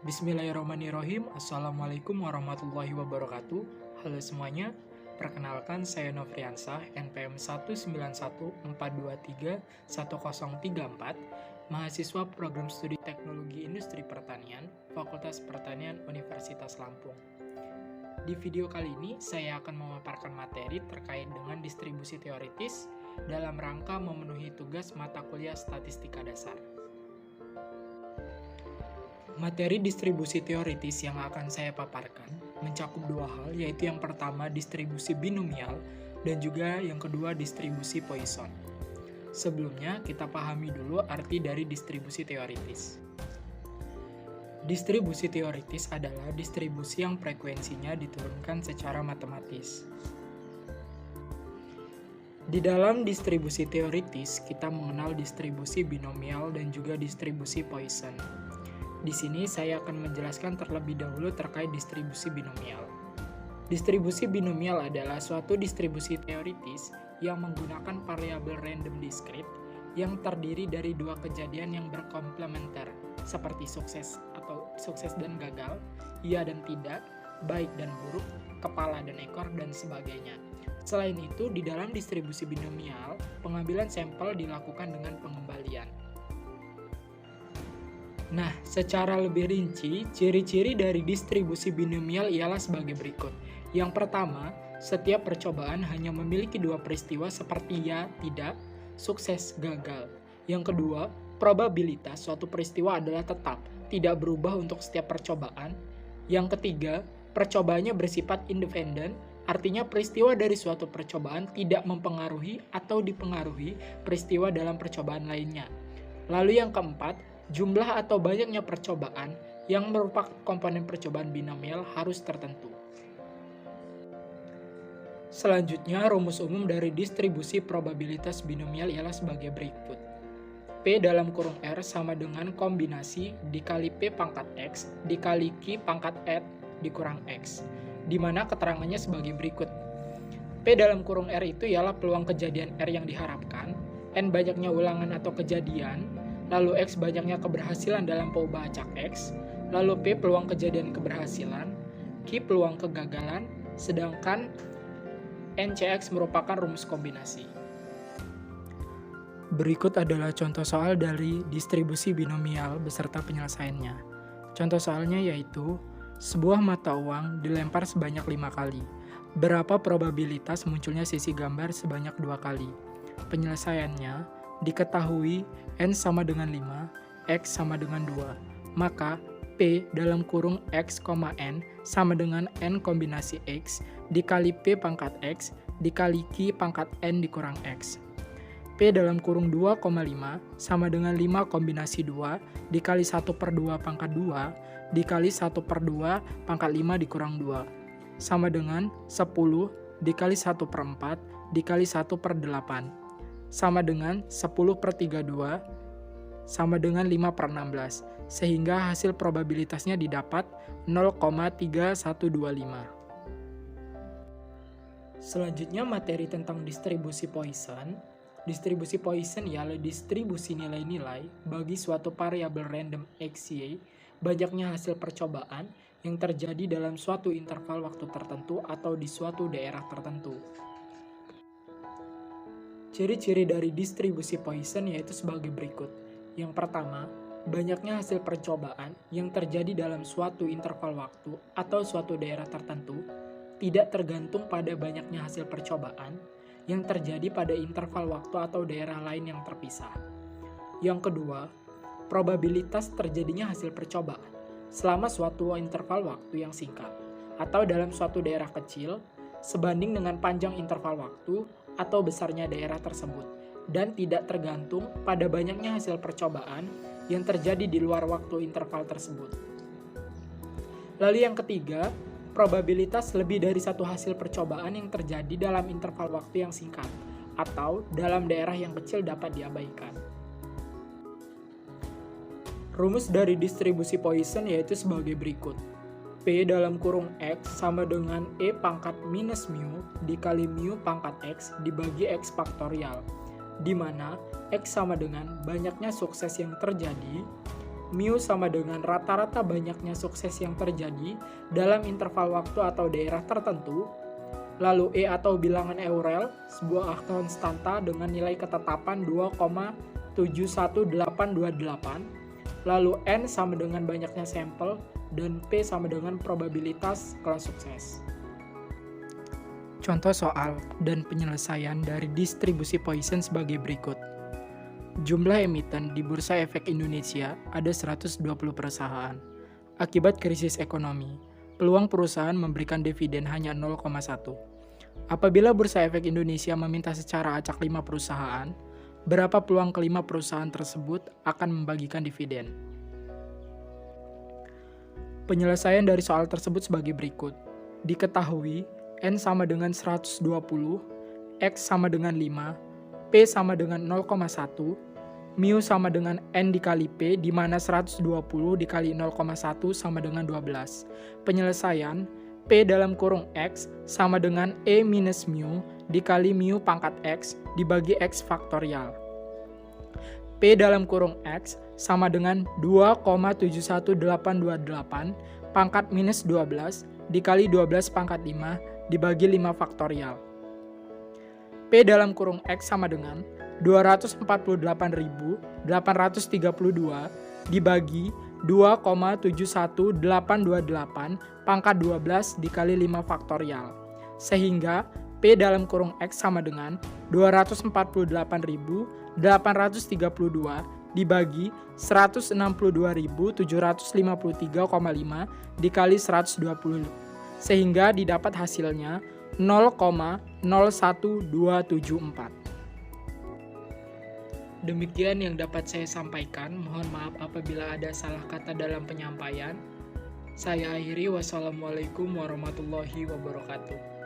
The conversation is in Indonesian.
Bismillahirrahmanirrahim. Assalamualaikum warahmatullahi wabarakatuh. Halo semuanya, perkenalkan saya Nofriansah, NPM 19142310034, mahasiswa Program Studi Teknologi Industri Pertanian, Fakultas Pertanian Universitas Lampung. Di video kali ini, saya akan memaparkan materi terkait dengan distribusi teoritis dalam rangka memenuhi tugas mata kuliah Statistika Dasar. Materi distribusi teoritis yang akan saya paparkan mencakup dua hal, yaitu yang pertama distribusi binomial dan juga yang kedua distribusi Poisson. Sebelumnya, kita pahami dulu arti dari distribusi teoritis. Distribusi teoritis adalah distribusi yang frekuensinya diturunkan secara matematis. Di dalam distribusi teoritis, kita mengenal distribusi binomial dan juga distribusi Poisson. Di sini saya akan menjelaskan terlebih dahulu terkait distribusi binomial. Distribusi binomial adalah suatu distribusi teoritis yang menggunakan variabel random discrete yang terdiri dari dua kejadian yang berkomplementer, seperti sukses dan gagal, iya dan tidak, baik dan buruk, kepala dan ekor, dan sebagainya. Selain itu, di dalam distribusi binomial, pengambilan sampel dilakukan dengan pengembalian. Nah, secara lebih rinci, ciri-ciri dari distribusi binomial ialah sebagai berikut. Yang pertama, setiap percobaan hanya memiliki dua peristiwa seperti ya, tidak, sukses, gagal. Yang kedua, probabilitas suatu peristiwa adalah tetap, tidak berubah untuk setiap percobaan. Yang ketiga, percobaannya bersifat independen, artinya peristiwa dari suatu percobaan tidak mempengaruhi atau dipengaruhi peristiwa dalam percobaan lainnya. Lalu yang keempat, jumlah atau banyaknya percobaan yang merupakan komponen percobaan binomial harus tertentu. Selanjutnya, rumus umum dari distribusi probabilitas binomial ialah sebagai berikut. P dalam kurung R sama dengan kombinasi dikali P pangkat X dikali Q pangkat N dikurang X, di mana keterangannya sebagai berikut. P dalam kurung R itu ialah peluang kejadian R yang diharapkan, N banyaknya ulangan atau kejadian, lalu X banyaknya keberhasilan dalam peubah acak X, lalu P peluang kejadian keberhasilan, Q peluang kegagalan, sedangkan NCX merupakan rumus kombinasi. Berikut adalah contoh soal dari distribusi binomial beserta penyelesaiannya. Contoh soalnya yaitu, sebuah mata uang dilempar sebanyak 5 kali. Berapa probabilitas munculnya sisi gambar sebanyak 2 kali? Penyelesaiannya, diketahui N sama dengan 5, X sama dengan 2. Maka P dalam kurung X, N sama dengan N kombinasi X dikali P pangkat X dikali Q pangkat N dikurang X. P dalam kurung 2,5 sama dengan 5 kombinasi 2 dikali 1/2 pangkat 2 dikali 1/2 pangkat 5 dikurang 2. Sama dengan 10 dikali 1/4 dikali 1/8. Sama dengan 10/32 sama dengan 5/16, sehingga hasil probabilitasnya didapat 0,3125. Selanjutnya materi tentang distribusi Poisson. Distribusi Poisson ialah distribusi nilai-nilai bagi suatu variabel random X, Y, banyaknya hasil percobaan yang terjadi dalam suatu interval waktu tertentu atau di suatu daerah tertentu. Ciri-ciri dari distribusi Poisson yaitu sebagai berikut. Yang pertama, banyaknya hasil percobaan yang terjadi dalam suatu interval waktu atau suatu daerah tertentu tidak tergantung pada banyaknya hasil percobaan yang terjadi pada interval waktu atau daerah lain yang terpisah. Yang kedua, probabilitas terjadinya hasil percobaan selama suatu interval waktu yang singkat atau dalam suatu daerah kecil sebanding dengan panjang interval waktu atau besarnya daerah tersebut, dan tidak tergantung pada banyaknya hasil percobaan yang terjadi di luar waktu interval tersebut. Lalu yang ketiga, probabilitas lebih dari satu hasil percobaan yang terjadi dalam interval waktu yang singkat atau dalam daerah yang kecil dapat diabaikan. Rumus dari distribusi Poisson yaitu sebagai berikut. P dalam kurung X sama dengan E pangkat minus mu dikali mu pangkat X dibagi X faktorial, di mana X sama dengan banyaknya sukses yang terjadi mu sama dengan rata-rata banyaknya sukses yang terjadi dalam interval waktu atau daerah tertentu. Lalu E atau bilangan Euler, sebuah konstanta dengan nilai ketetapan 2,71828. Lalu N sama dengan banyaknya sampel, dan P sama dengan probabilitas kelas sukses. Contoh soal dan penyelesaian dari distribusi Poisson sebagai berikut. Jumlah emiten di Bursa Efek Indonesia ada 120 perusahaan. Akibat krisis ekonomi, peluang perusahaan memberikan dividen hanya 0,1. Apabila Bursa Efek Indonesia meminta secara acak 5 perusahaan, berapa peluang kelima perusahaan tersebut akan membagikan dividen? Penyelesaian dari soal tersebut sebagai berikut. Diketahui, N sama dengan 120, X sama dengan 5, P sama dengan 0,1, mu sama dengan N dikali P, di mana 120 dikali 0,1 sama dengan 12. Penyelesaian, P dalam kurung X sama dengan E minus mu dikali mu pangkat X dibagi X faktorial. P dalam kurung X sama dengan 2,71828 pangkat minus 12 dikali 12 pangkat 5 dibagi 5 faktorial. P dalam kurung X sama dengan 248.832 dibagi 2,71828 pangkat 12 dikali 5 faktorial. Sehingga P dalam kurung X sama dengan 248.832 dibagi 162.753,5 dikali 120. Sehingga didapat hasilnya 0,01274. Demikian yang dapat saya sampaikan. Mohon maaf apabila ada salah kata dalam penyampaian. Saya akhiri. Wassalamualaikum warahmatullahi wabarakatuh.